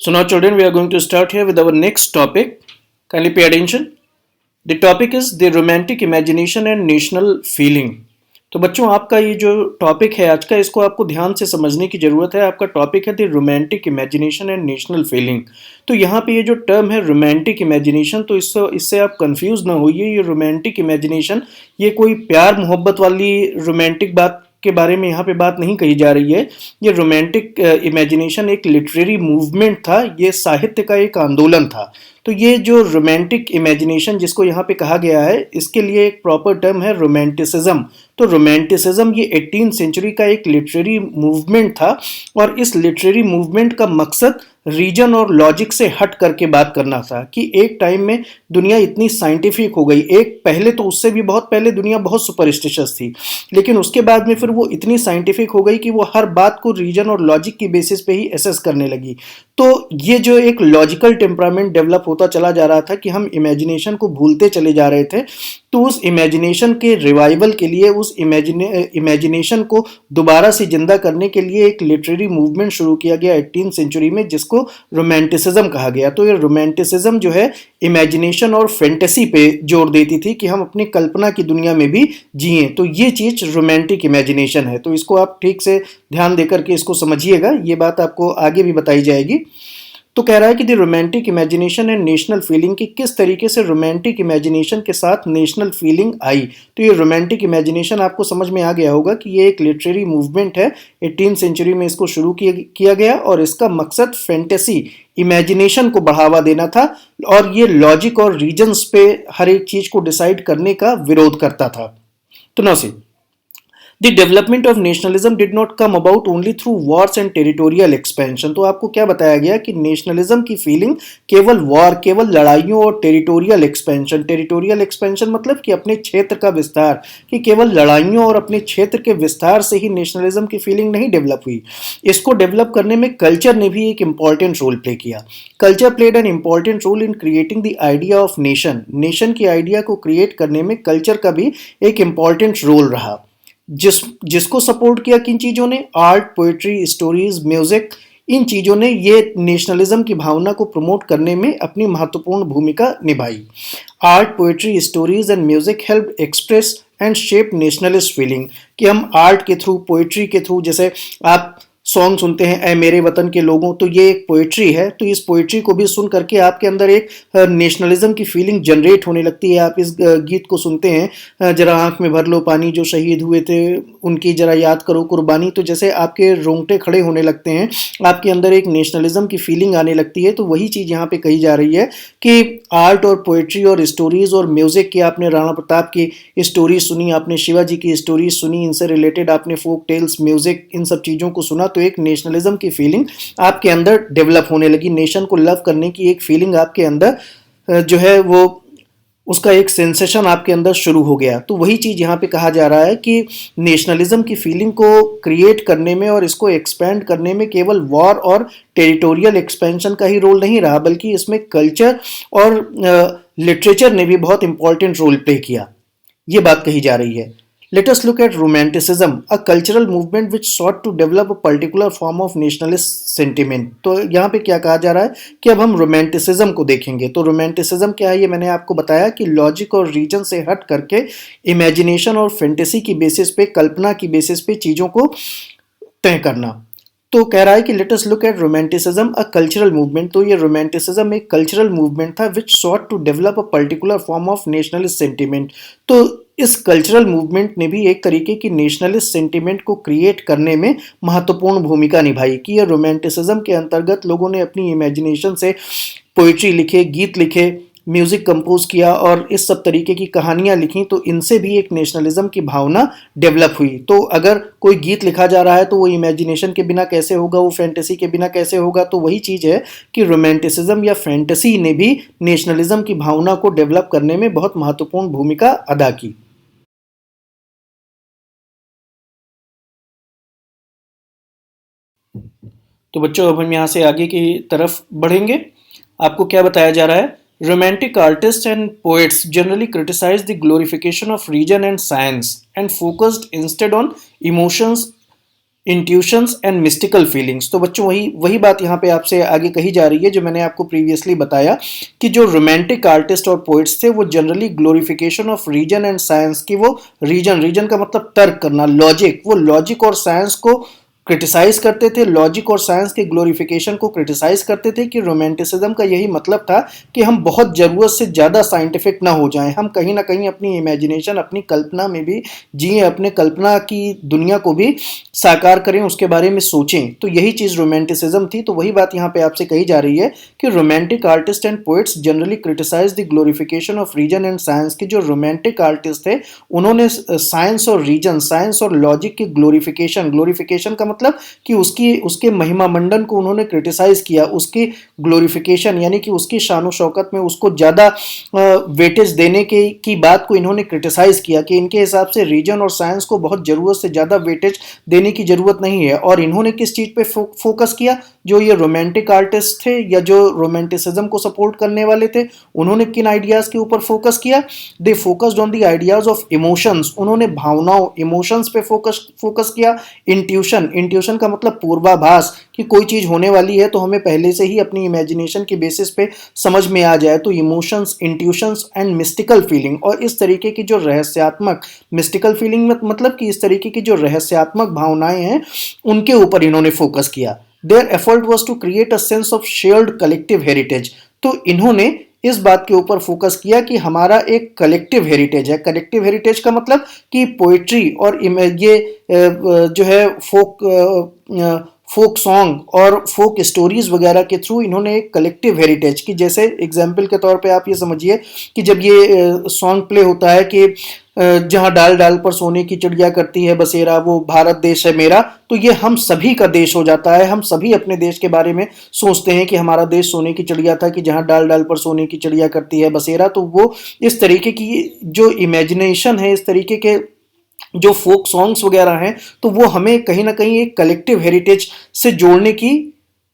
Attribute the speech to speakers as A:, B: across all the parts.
A: So now children, we are going to start here with our next topic. Kindly pay attention. The topic is the romantic imagination and national feeling. तो बच्चों, आपका ये जो topic है आज का, इसको आपको ध्यान से समझने की ज़रूरत है। आपका टॉपिक है the romantic imagination and national feeling. तो यहाँ पे ये जो टर्म है रोमांटिक इमेजिनेशन, तो इससे आप कंफ्यूज ना होइए। ये रोमांटिक इमेजिनेशन ये कोई प्यार मोहब्बत वाली रोमांटिक बात के बारे में यहाँ पे बात नहीं कही जा रही है। ये रोमांटिक इमेजिनेशन एक लिटरेरी मूवमेंट था, ये साहित्य का एक आंदोलन था। तो ये जो रोमांटिक इमेजिनेशन जिसको यहाँ पे कहा गया है, इसके लिए एक प्रॉपर टर्म है रोमांटिसिज्म। तो रोमांटिसिज्म ये 18th सेंचुरी का एक लिटरेरी मूवमेंट था, और इस लिटरेरी मूवमेंट का मकसद रीजन और लॉजिक से हट करके बात करना था कि एक टाइम में दुनिया इतनी साइंटिफिक हो गई। एक पहले तो उससे भी बहुत पहले दुनिया बहुत सुपरस्टिशियस थी, लेकिन उसके बाद में फिर वो इतनी साइंटिफिक हो गई कि वो हर बात को रीजन और लॉजिक की बेसिस पे ही एसेस करने लगी। तो ये जो एक लॉजिकल टेम्परामेंट डेवलप होता चला जा रहा था कि हम इमेजिनेशन को भूलते चले जा रहे थे, तो उस इमेजिनेशन के रिवाइवल के लिए, उस इमेजिनेशन को दोबारा से जिंदा करने के लिए एक लिटरेरी मूवमेंट शुरू किया गया 18th सेंचुरी में, जिसको रोमांटिसिज्म कहा गया। तो ये रोमांटिसिज्म जो है इमेजिनेशन और फैंटेसी पे जोर देती थी कि हम अपनी कल्पना की दुनिया में भी जिएं। तो ये चीज रोमांटिक इमेजिनेशन है। तो इसको आप ठीक से ध्यान देकर के इसको समझिएगा, ये बात आपको आगे भी बताई जाएगी। तो कह रहा है कि the romantic imagination and national feeling, की किस तरीके से रोमांटिक इमेजिनेशन के साथ नेशनल फीलिंग आई। तो ये रोमांटिक इमेजिनेशन आपको समझ में आ गया होगा कि ये एक लिटरेरी मूवमेंट है, 18th सेंचुरी में इसको शुरू किया गया, और इसका मकसद फैंटेसी इमेजिनेशन को बढ़ावा देना था, और ये लॉजिक और रीजन्स पे हर एक चीज को डिसाइड करने का विरोध करता था। तो नौ सी The development of nationalism did not come about only through wars and territorial expansion। तो आपको क्या बताया गया कि नेशनलिज्म की फीलिंग केवल वॉर, केवल लड़ाइयों और टेरिटोरियल एक्सपेंशन मतलब कि अपने क्षेत्र का विस्तार, कि केवल लड़ाइयों और अपने क्षेत्र के विस्तार से ही नेशनलिज्म की फीलिंग नहीं डेवलप हुई। इसको डेवलप करने में कल्चर ने भी एक इंपॉर्टेंट रोल प्ले किया। Culture played an important role in creating the idea of nation की आइडिया को क्रिएट करने में कल्चर का भी एक इंपॉर्टेंट रोल रहा। जिसको सपोर्ट किया किन चीजों ने? Art, poetry, stories, music. इन चीजों ने ये नेशनलिज्म की भावना को प्रमोट करने में अपनी महत्वपूर्ण भूमिका निभाई। Art, poetry, stories and music help express and shape nationalist feeling, कि हम आर्ट के थ्रू, पोएट्री के थ्रू, जैसे आप सॉन्ग सुनते हैं ऐ मेरे वतन के लोगों, तो ये एक पोएट्री है। तो इस पोएट्री को भी सुन करके आपके अंदर एक नेशनलिज्म की फीलिंग जनरेट होने लगती है। आप इस गीत को सुनते हैं, जरा आंख में भर लो पानी, जो शहीद हुए थे उनकी जरा याद करो कुर्बानी, तो जैसे आपके रोंगटे खड़े होने लगते हैं, आपके अंदर एक नेशनलिज्म की फीलिंग आने लगती है। तो वही चीज़ यहाँ पे कही जा रही है कि आर्ट और पोएट्री और स्टोरीज और म्यूजिक की, आपने राणा प्रताप की स्टोरीज सुनी, आपने शिवाजी की स्टोरीज सुनी, इनसे रिलेटेड आपने फोक टेल्स, म्यूजिक, इन सब चीज़ों को सुना, तो एक नेशनलिज्म की फीलिंग आपके अंदर डेवलप होने लगी। नेशन को लव करने की एक फीलिंग आपके अंदर जो है वो, उसका एक सेंसेशन आपके अंदर शुरू हो गया। तो वही चीज यहाँ पे कहा जा रहा है कि नेशनलिज्म की फीलिंग को क्रिएट करने में और इसको एक्सपेंड करने में केवल वॉर और टेरिटोरियल एक्सपेंशन का ही रोल नहीं रहा, बल्कि इसमें कल्चर और लिटरेचर ने भी बहुत इंपॉर्टेंट रोल प्ले किया। ये बात कही जा रही है। Let us look at Romanticism, a cultural movement which sought to develop a particular form of nationalist sentiment। तो यहाँ पे क्या कहा जा रहा है कि अब हम रोमांटिसिज्म को देखेंगे। तो रोमांटिसिज्म क्या है, ये मैंने आपको बताया कि लॉजिक और रीजन से हट करके इमेजिनेशन और फैंटेसी की बेसिस पे, कल्पना की बेसिस पे चीज़ों को तय करना। तो कह रहा है कि let us look at romanticism a cultural movement. तो ये रोमांटिसिज्म एक कल्चरल मूवमेंट था which sought to develop a particular form of nationalist sentiment. तो इस कल्चरल मूवमेंट ने भी एक तरीके की नेशनलिस्ट सेंटिमेंट को क्रिएट करने में महत्वपूर्ण भूमिका निभाई, कि ये रोमांटिसिज्म के अंतर्गत लोगों ने अपनी इमेजिनेशन से पोइट्री लिखे, गीत लिखे, म्यूजिक कंपोज किया और इस सब तरीके की कहानियां लिखी। तो इनसे भी एक नेशनलिज्म की भावना डेवलप हुई। तो अगर कोई गीत लिखा जा रहा है तो वो इमेजिनेशन के बिना कैसे होगा, वो फैंटेसी के बिना कैसे होगा। तो वही चीज़ है कि रोमांटिसिज्म या फैंटेसी ने भी नेशनलिज्म की भावना को डेवलप करने में बहुत महत्वपूर्ण भूमिका अदा की। तो बच्चों, अब हम यहाँ से आगे की तरफ बढ़ेंगे। आपको क्या बताया जा रहा है? Romantic artist and poets generally criticise the glorification of reason and science and focused instead on emotions intuitions and mystical feelings. तो बच्चों वही वही बात यहाँ पे आपसे आगे कही जा रही है जो मैंने आपको प्रीवियसली बताया कि जो रोमांटिक आर्टिस्ट और पोइट्स थे वो generally glorification of reason and science की, वो रीजन का मतलब तर्क करना, लॉजिक, वो लॉजिक और साइंस को क्रिटिसाइज करते थे, लॉजिक और साइंस के ग्लोरिफिकेशन को क्रिटिसाइज करते थे कि रोमांटिसिज्म का यही मतलब था कि हम बहुत ज़रूरत से ज़्यादा साइंटिफिक ना हो जाएं, हम कहीं ना कहीं अपनी इमेजिनेशन, अपनी कल्पना में भी जिए, अपने कल्पना की दुनिया को भी साकार करें, उसके बारे में सोचें। तो यही चीज़ रोमांटिसिज्म थी। तो वही बात यहाँ पे आपसे कही जा रही है कि romantic artist and poets generally criticise the glorification of reason and science. के जो रोमांटिक आर्टिस्ट थे उन्होंने साइंस और रीजन, साइंस और लॉजिक की ग्लोरिफिकेशन, ग्लोरिफिकेशन का मतलब कि उसके महिमा मंडन को उन्होंने क्रिटिसाइज किया, उसकी ग्लोरिफिकेशन यानी कि उसकी शान शौकत में उसको ज़्यादा वेटेज देने की बात को इन्होंने क्रिटिसाइज किया कि इनके हिसाब से रीजन और साइंस को बहुत ज़रूरत से ज़्यादा वेटेज देने की ज़रूरत नहीं है। और इन्होंने किस चीज़ पे फोकस किया, जो ये रोमांटिक आर्टिस्ट थे या जो रोमांटिसिज्म को सपोर्ट करने वाले थे, उन्होंने किन आइडियाज़ के ऊपर फोकस किया? They focused on the ideas of emotions. उन्होंने भावनाओं, इमोशंस पे फोकस किया। इंट्यूशन का मतलब पूर्वाभास, कि कोई चीज़ होने वाली है तो हमें पहले से ही अपनी इमेजिनेशन के बेसिस पे समझ में आ जाए। तो emotions, intuitions and mystical feeling, और इस तरीके की जो रहस्यात्मक, मिस्टिकल फीलिंग मतलब कि इस तरीके की जो रहस्यात्मक भावनाएं हैं उनके ऊपर इन्होंने फोकस किया। Their effort was to create a sense of shared collective heritage. तो इन्होंने इस बात के ऊपर फोकस किया कि हमारा एक कलेक्टिव हेरिटेज है। कलेक्टिव हेरिटेज का मतलब कि पोइट्री और ये जो है फोक सॉन्ग और फोक स्टोरीज वगैरह के थ्रू इन्होंने एक कलेक्टिव हेरिटेज की, जैसे एग्जाम्पल के तौर पे आप ये समझिए कि जब ये सॉन्ग प्ले होता है कि जहाँ डाल डाल पर सोने की चिड़िया करती है बसेरा, वो भारत देश है मेरा, तो ये हम सभी का देश हो जाता है। हम सभी अपने देश के बारे में सोचते हैं कि हमारा देश सोने की चिड़िया था, कि जहाँ डाल डाल पर सोने की चिड़िया करती है बसेरा। तो वो इस तरीके की जो इमेजिनेशन है, इस तरीके के जो फोक सॉन्ग्स वगैरह हैं, तो वो हमें कहीं ना कहीं एक कलेक्टिव हेरिटेज से जोड़ने की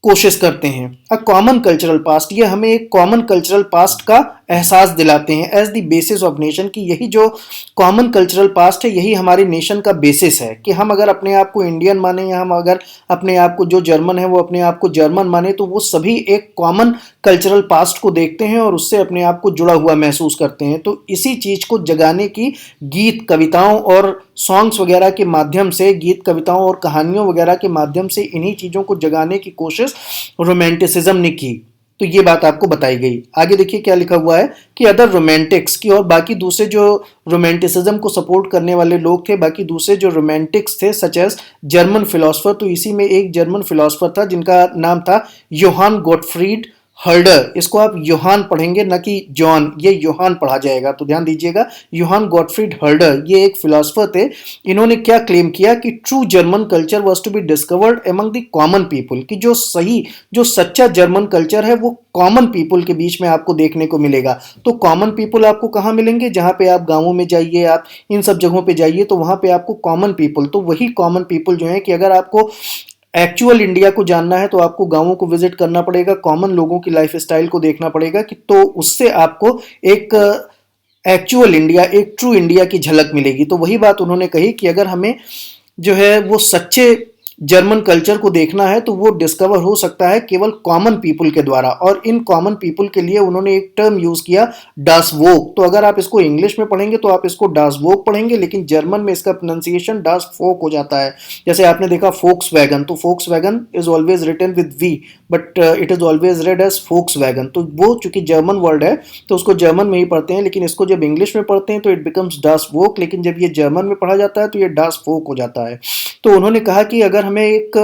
A: कोशिश करते हैं। अ कॉमन कल्चरल पास्ट, ये हमें एक कॉमन कल्चरल पास्ट का एहसास दिलाते हैं as the basis of nation, कि यही जो कॉमन कल्चरल पास्ट है यही हमारे नेशन का बेसिस है। कि हम अगर अपने आप को इंडियन माने या हम अगर अपने आप को, जो जर्मन है वो अपने आप को जर्मन माने, तो वो सभी एक कॉमन कल्चरल पास्ट को देखते हैं और उससे अपने आप को जुड़ा हुआ महसूस करते हैं। तो इसी चीज को जगाने की गीत, कविताओं और सॉन्ग्स वगैरह के माध्यम से, गीत, कविताओं और कहानियों वगैरह के माध्यम से इन्हीं चीजों को जगाने की कोशिश रोमांटिसिज्म ने की। तो ये बात आपको बताई गई। आगे देखिए क्या लिखा हुआ है कि अदर रोमांटिक्स की, और बाकी दूसरे जो रोमांटिसिज्म को सपोर्ट करने वाले लोग थे, बाकी दूसरे जो रोमांटिक्स थे, सच एज जर्मन फिलोसफर। तो इसी में एक जर्मन फिलोसफर था जिनका नाम था योहान गॉटफ्रीड हर्डर। इसको आप योहान पढ़ेंगे न कि जॉन, ये योहान पढ़ा जाएगा, तो ध्यान दीजिएगा। योहान गॉटफ्रीड हर्डर ये एक फिलोसफर थे। इन्होंने क्या क्लेम किया कि true German culture was to be discovered among the common people, कि जो सही, जो सच्चा जर्मन कल्चर है वो कॉमन पीपल के बीच में आपको देखने को मिलेगा। तो कॉमन पीपल आपको कहाँ मिलेंगे? जहाँ पे आप गाँवों में जाइए, आप इन सब जगहों पे जाइए, तो वहाँ पे आपको कॉमन पीपल, तो वही कॉमन पीपल जो है, कि अगर आपको एक्चुअल इंडिया को जानना है तो आपको गांवों को विजिट करना पड़ेगा, कॉमन लोगों की लाइफ स्टाइल को देखना पड़ेगा, कि तो उससे आपको एक एक्चुअल इंडिया, एक ट्रू इंडिया की झलक मिलेगी। तो वही बात उन्होंने कही कि अगर हमें जो है वो सच्चे जर्मन कल्चर को देखना है तो वो डिस्कवर हो सकता है केवल कॉमन पीपल के द्वारा। और इन कॉमन पीपल के लिए उन्होंने एक टर्म यूज किया, डास वोक। तो अगर आप इसको इंग्लिश में पढ़ेंगे तो आप इसको डास वोक पढ़ेंगे, लेकिन जर्मन में इसका प्रोनाउंसिएशन डास फोक हो जाता है। जैसे आपने देखा फोक्स वैगन, तो Volkswagen is always written with V, but it is always read as Volkswagen. तो वो चूंकि जर्मन वर्ड है तो उसको जर्मन में ही पढ़ते हैं, लेकिन इसको जब इंग्लिश में पढ़ते हैं तो इट बिकम्स डास वोक, लेकिन जब ये जर्मन में पढ़ा जाता है तो ये डास फोक हो जाता है। तो उन्होंने कहा कि अगर हमें एक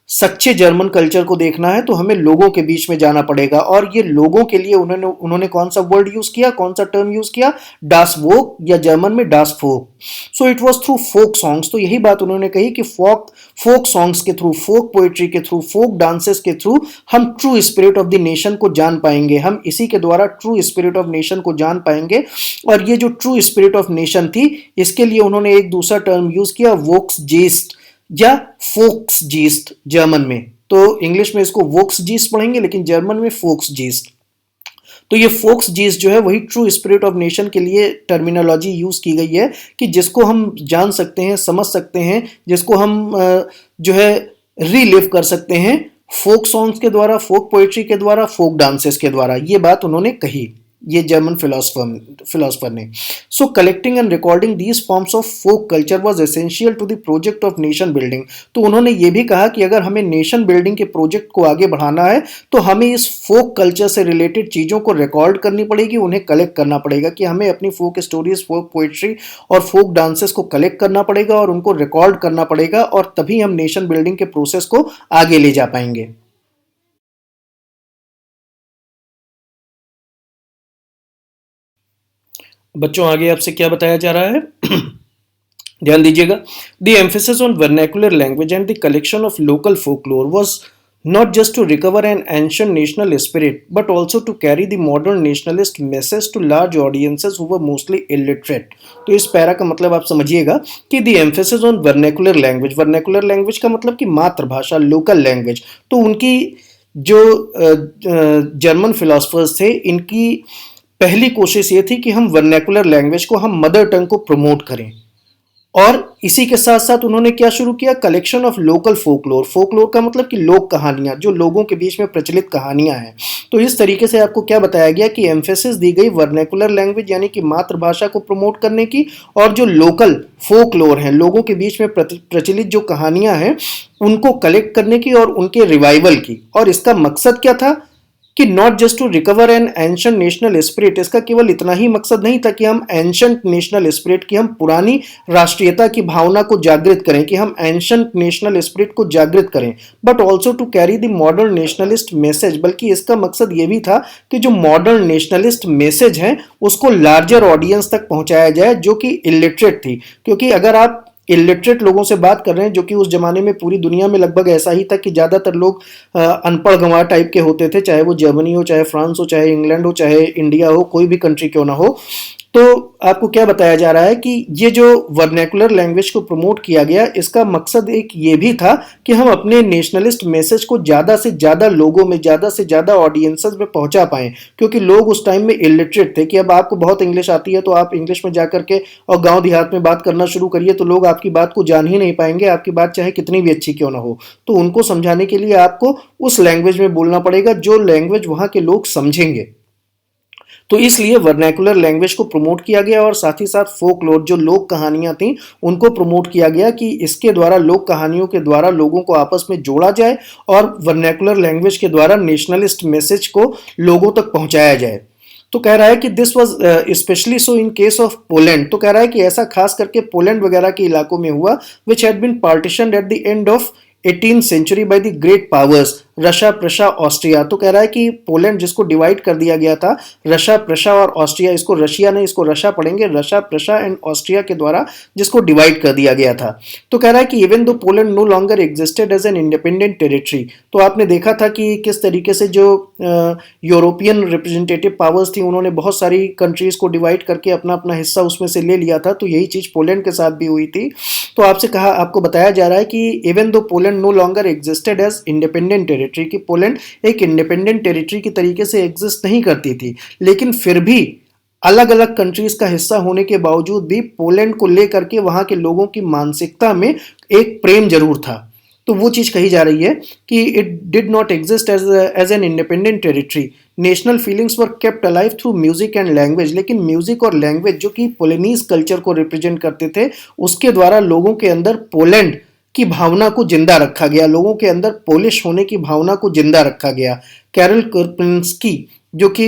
A: सच्चे जर्मन कल्चर को देखना है तो हमें लोगों के बीच में जाना पड़ेगा। और ये लोगों के लिए उन्होंने कौन सा वर्ड यूज किया, कौन सा टर्म यूज किया? डास वोक, या जर्मन में डास फोक। So it was through folk songs. तो यही बात उन्होंने कही कि फोक सॉन्ग्स के थ्रू, फोक पोएट्री के थ्रू, फोक डांसेस के थ्रू हम true spirit of the nation को जान पाएंगे। हम इसी के द्वारा ट्रू स्पिरिट ऑफ नेशन को जान पाएंगे। और ये जो ट्रू स्पिरिट ऑफ नेशन थी, इसके लिए उन्होंने एक दूसरा टर्म यूज किया, वोक्स जीस्ट या फोक्स जीस्ट जर्मन में। तो इंग्लिश में इसको वोक्स जीस्ट पढ़ेंगे, लेकिन जर्मन में फोक्स जीस्ट। तो ये फोक्स जीस जो है वही ट्रू स्पिरिट ऑफ नेशन के लिए टर्मिनोलॉजी यूज की गई है कि जिसको हम जान सकते हैं, समझ सकते हैं, जिसको हम जो है रीलिव कर सकते हैं फोक सॉन्ग्स के द्वारा, फोक पोएट्री के द्वारा, फोक डांसेस के द्वारा। ये बात उन्होंने कही, ये जर्मन फिलोसफर ने। So collecting and recording these forms of folk culture was essential to the project of nation building. तो उन्होंने ये भी कहा कि अगर हमें नेशन बिल्डिंग के प्रोजेक्ट को आगे बढ़ाना है तो हमें इस फोक कल्चर से रिलेटेड चीज़ों को रिकॉर्ड करनी पड़ेगी, उन्हें कलेक्ट करना पड़ेगा कि हमें अपनी फोक स्टोरीज, फोक पोइट्री और फोक डांसेस को कलेक्ट करना पड़ेगा और उनको रिकॉर्ड करना पड़ेगा, और तभी हम नेशन बिल्डिंग के प्रोसेस को आगे ले जा पाएंगे। बच्चों आगे आपसे क्या बताया जा रहा है? ध्यान दीजिएगा। The emphasis on vernacular language and the collection of local folklore was not just to recover an ancient national spirit but also to carry the modern nationalist message to large audiences who were mostly illiterate। तो इस para का मतलब आप समझिएगा कि the emphasis on vernacular language का मतलब कि मातृभाषा, लोकल लैंग्वेज। तो उनकी जो जर्मन फिलोसफर्स थे, इनकी पहली कोशिश ये थी कि हम वर्नैकुलर लैंग्वेज को, हम मदर टंग को प्रमोट करें। और इसी के साथ साथ उन्होंने क्या शुरू किया? Collection of local folklore. Folklore का मतलब कि लोक कहानियां, जो लोगों के बीच में प्रचलित कहानियां हैं। तो इस तरीके से आपको क्या बताया गया कि एम्फेसिस दी गई वर्नैकुलर लैंग्वेज यानी कि मातृभाषा को प्रमोट करने की, और जो लोकल फोकलोर हैं, लोगों के बीच में प्रचलित जो कहानियां हैं उनको कलेक्ट करने की और उनके रिवाइवल की। और इसका मकसद क्या था कि not just to recover an ancient national spirit. इसका केवल इतना ही मकसद नहीं था कि हम एंशंट नेशनल स्पिरिट की, हम पुरानी राष्ट्रीयता की भावना को जागृत करें, कि हम एंशंट नेशनल स्पिरिट को जागृत करें, but also to carry the modern nationalist message. बल्कि इसका मकसद यह भी था कि जो मॉडर्न नेशनलिस्ट मैसेज है उसको लार्जर ऑडियंस तक पहुंचाया जाए जो कि इलिटरेट थी। क्योंकि अगर आप इलिटरेट लोगों से बात कर रहे हैं, जो कि उस जमाने में पूरी दुनिया में लगभग ऐसा ही था कि ज़्यादातर लोग अनपढ़ गंवार टाइप के होते थे, चाहे वो जर्मनी हो, चाहे फ्रांस हो, चाहे इंग्लैंड हो, चाहे इंडिया हो, कोई भी कंट्री क्यों ना हो। तो आपको क्या बताया जा रहा है कि ये जो वर्नैकुलर लैंग्वेज को प्रमोट किया गया, इसका मकसद एक ये भी था कि हम अपने नेशनलिस्ट मैसेज को ज़्यादा से ज़्यादा लोगों में, ज़्यादा से ज़्यादा ऑडियंसेस में पहुंचा पाएं। क्योंकि लोग उस टाइम में इलिटरेट थे कि अब आपको बहुत इंग्लिश आती है तो आप इंग्लिश में जा करके और गांव देहात में बात करना शुरू करिए तो लोग आपकी बात को जान ही नहीं पाएंगे, आपकी बात चाहे कितनी भी अच्छी क्यों ना हो। तो उनको समझाने के लिए आपको उस लैंग्वेज में बोलना पड़ेगा जो लैंग्वेज वहां के लोग समझेंगे। तो इसलिए वर्नैकुलर लैंग्वेज को प्रमोट किया गया और साथ ही साथ फोकलोर, जो लोक कहानियां थी, उनको प्रमोट किया गया कि इसके द्वारा, लोक कहानियों के द्वारा लोगों को आपस में जोड़ा जाए और वर्नैकुलर लैंग्वेज के द्वारा नेशनलिस्ट मैसेज को लोगों तक पहुंचाया जाए। तो कह रहा है कि this was specially so in case of Poland. तो कह रहा है कि ऐसा खास करके पोलैंड वगैरह के इलाकों में हुआ, which had been partitioned at the end of 18th century by the great powers Russia, Prussia, Austria. तो कह रहा है कि पोलैंड जिसको डिवाइड कर दिया गया था, रशिया, प्रशा और ऑस्ट्रिया, इसको रशिया नहीं, इसको रशिया पढ़ेंगे, रशिया, प्रशा एंड ऑस्ट्रिया के द्वारा जिसको डिवाइड कर दिया गया था। तो कह रहा है कि even though Poland no longer existed as an independent territory. तो आपने देखा था कि किस तरीके से जो यूरोपियन रिप्रेजेंटेटिव पावर्स थी उन्होंने बहुत सारी कंट्रीज को डिवाइड करके अपना अपना हिस्सा उसमें से ले लिया था। तो यही चीज पोलैंड के साथ भी हुई थी। तो आपको बताया जा रहा है कि even though Poland no longer existed as independent territory, कि पोलैंड एक इंडिपेंडेंट टेरिटरी की तरीके से एग्जिस्ट नहीं करती थी, लेकिन फिर भी अलग अलग कंट्रीज का हिस्सा होने के बावजूद भी पोलैंड को लेकर के वहां के लोगों की मानसिकता में एक प्रेम जरूर था। तो वो चीज कही जा रही है कि it did not exist as an independent territory. National feelings were kept alive through music and language. लेकिन म्यूजिक और लैंग्वेज जो कि पोलेनीज कल्चर को रिप्रेजेंट करते थे, उसके द्वारा लोगों के अंदर पोलैंड की भावना को जिंदा रखा गया, लोगों के अंदर पोलिश होने की भावना को जिंदा रखा गया। कैरल कर्पिंस्की, जो कि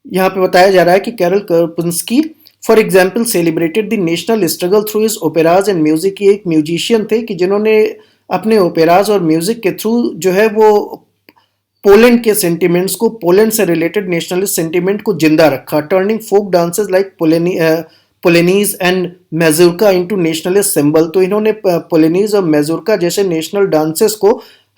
A: यहाँ पे बताया जा रहा है कि Karol Kurpinski for example celebrated the national struggle through his operas and music. ये एक म्यूजिशियन थे कि जिन्होंने अपने ओपेराज और म्यूजिक के थ्रू जो है वो पोलैंड के सेंटिमेंट्स को, पोलैंड से रिलेटेड नेशनलिस्ट सेंटिमेंट को जिंदा रखा। Turning folk dances like polonaise and mazurka into nationalist symbol. तो इन्होंने पोलेनीज और मेजोरका जैसे नेशनल डांसेस को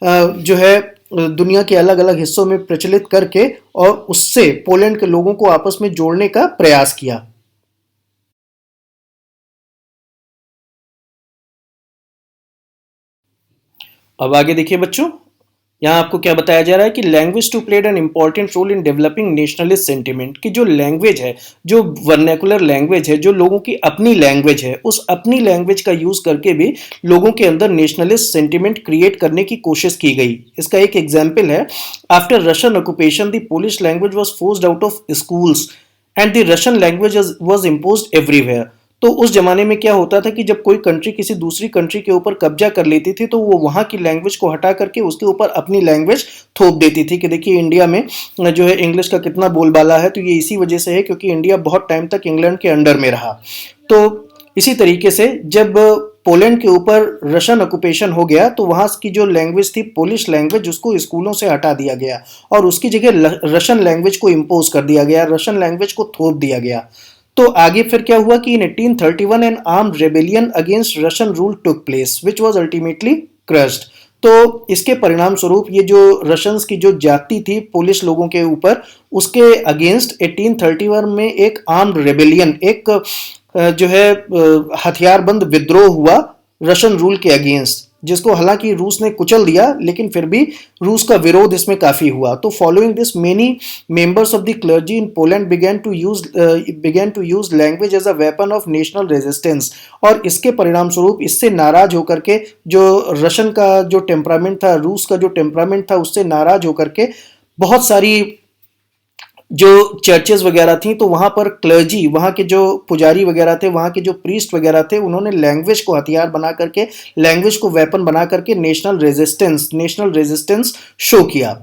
A: जो है दुनिया के अलग अलग हिस्सों में प्रचलित करके और उससे पोलैंड के लोगों को आपस में जोड़ने का प्रयास किया। अब आगे देखिए बच्चों, यहाँ आपको क्या बताया जा रहा है कि language too played an important role in developing nationalist sentiment, कि जो लैंग्वेज है, जो वर्नेकुलर लैंग्वेज है, जो लोगों की अपनी लैंग्वेज है, उस अपनी लैंग्वेज का यूज करके भी लोगों के अंदर नेशनलिस्ट सेंटिमेंट क्रिएट करने की कोशिश की गई। इसका एक एग्जाम्पल है, after Russian occupation the Polish language was forced out of schools and the Russian language was imposed everywhere. तो उस जमाने में क्या होता था कि जब कोई कंट्री किसी दूसरी कंट्री के ऊपर कब्जा कर लेती थी तो वो वहां की लैंग्वेज को हटा करके उसके ऊपर अपनी लैंग्वेज थोप देती थी, कि देखिए इंडिया में जो है इंग्लिश का कितना बोलबाला है, तो ये इसी वजह से है क्योंकि इंडिया बहुत टाइम तक इंग्लैंड के अंडर में रहा। तो इसी तरीके से जब पोलैंड के ऊपर रशियन ऑक्यूपेशन हो गया तो वहां की जो लैंग्वेज थी पोलिश लैंग्वेज, उसको स्कूलों से हटा दिया गया और उसकी जगह रशियन लैंग्वेज को इम्पोज कर दिया गया, रशियन लैंग्वेज को थोप दिया गया। तो आगे फिर क्या हुआ कि इन 1831 N armed rebellion against Russian rule took place which was ultimately crushed. तो इसके परिणाम स्वरूप ये जो रशियंस की जो जाति थी पोलिश लोगों के ऊपर, उसके अगेंस्ट 1831 में एक आर्म्ड रेबेलियन, एक जो है हथियारबंद विद्रोह हुआ रशियन रूल के अगेंस्ट, जिसको हालांकि रूस ने कुचल दिया, लेकिन फिर भी रूस का विरोध इसमें काफी हुआ। तो following this many members of the clergy in Poland began to use language as a weapon of national resistance. और इसके परिणाम स्वरूप इससे नाराज होकर के जो रशियन का जो टेम्परामेंट था, रूस का जो टेम्परामेंट था, उससे नाराज होकर के बहुत सारी जो चर्चेज वगैरह थी, तो वहां पर क्लर्जी, वहां के जो पुजारी वगैरह थे, वहां के जो प्रीस्ट वगैरह थे, उन्होंने लैंग्वेज को हथियार बना करके, लैंग्वेज को वेपन बना करके नेशनल रेजिस्टेंस शो किया।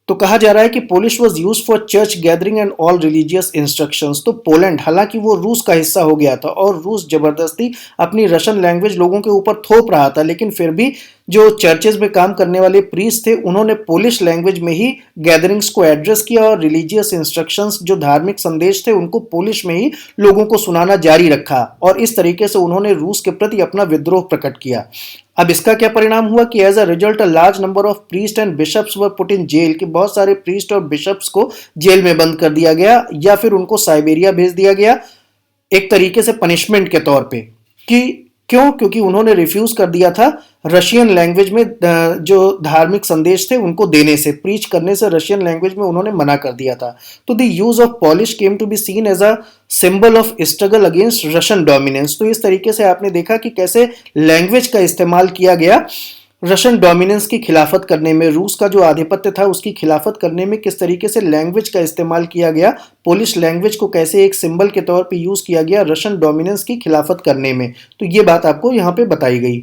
A: तो कहा जा रहा है कि Polish was use for church gathering and all religious instructions. तो पोलैंड, हालांकि वो रूस का हिस्सा हो गया था और रूस जबरदस्ती अपनी रशियन लैंग्वेज लोगों के ऊपर थोप रहा था, लेकिन फिर भी जो चर्चेज में काम करने वाले प्रीस्ट थे उन्होंने पोलिश लैंग्वेज में ही गैदरिंग्स को एड्रेस किया और रिलीजियस इंस्ट्रक्शंस, जो धार्मिक संदेश थे, उनको पोलिश में ही लोगों को सुनाना जारी रखा और इस तरीके से उन्होंने रूस के प्रति अपना विद्रोह प्रकट किया। अब इसका क्या परिणाम हुआ कि as a result a large number of priest and bishops were put in jail, कि बहुत सारे प्रीस्ट और बिशप्स को जेल में बंद कर दिया गया या फिर उनको साइबेरिया भेज दिया गया, एक तरीके से पनिशमेंट के तौर पे। कि क्यों? क्योंकि उन्होंने रिफ्यूज कर दिया था रशियन लैंग्वेज में जो धार्मिक संदेश थे उनको देने से, प्रीच करने से रशियन लैंग्वेज में उन्होंने मना कर दिया था। तो the use of Polish came to be seen as a symbol of struggle against Russian dominance. तो इस तरीके से आपने देखा कि कैसे लैंग्वेज का इस्तेमाल किया गया रशियन डोमिनेंस की खिलाफत करने में, रूस का जो आधिपत्य था उसकी खिलाफत करने में किस तरीके से लैंग्वेज का इस्तेमाल किया गया, पोलिश लैंग्वेज को कैसे एक सिंबल के तौर पे यूज किया गया रशियन डोमिनेंस की खिलाफत करने में। तो ये बात आपको यहाँ पे बताई गई।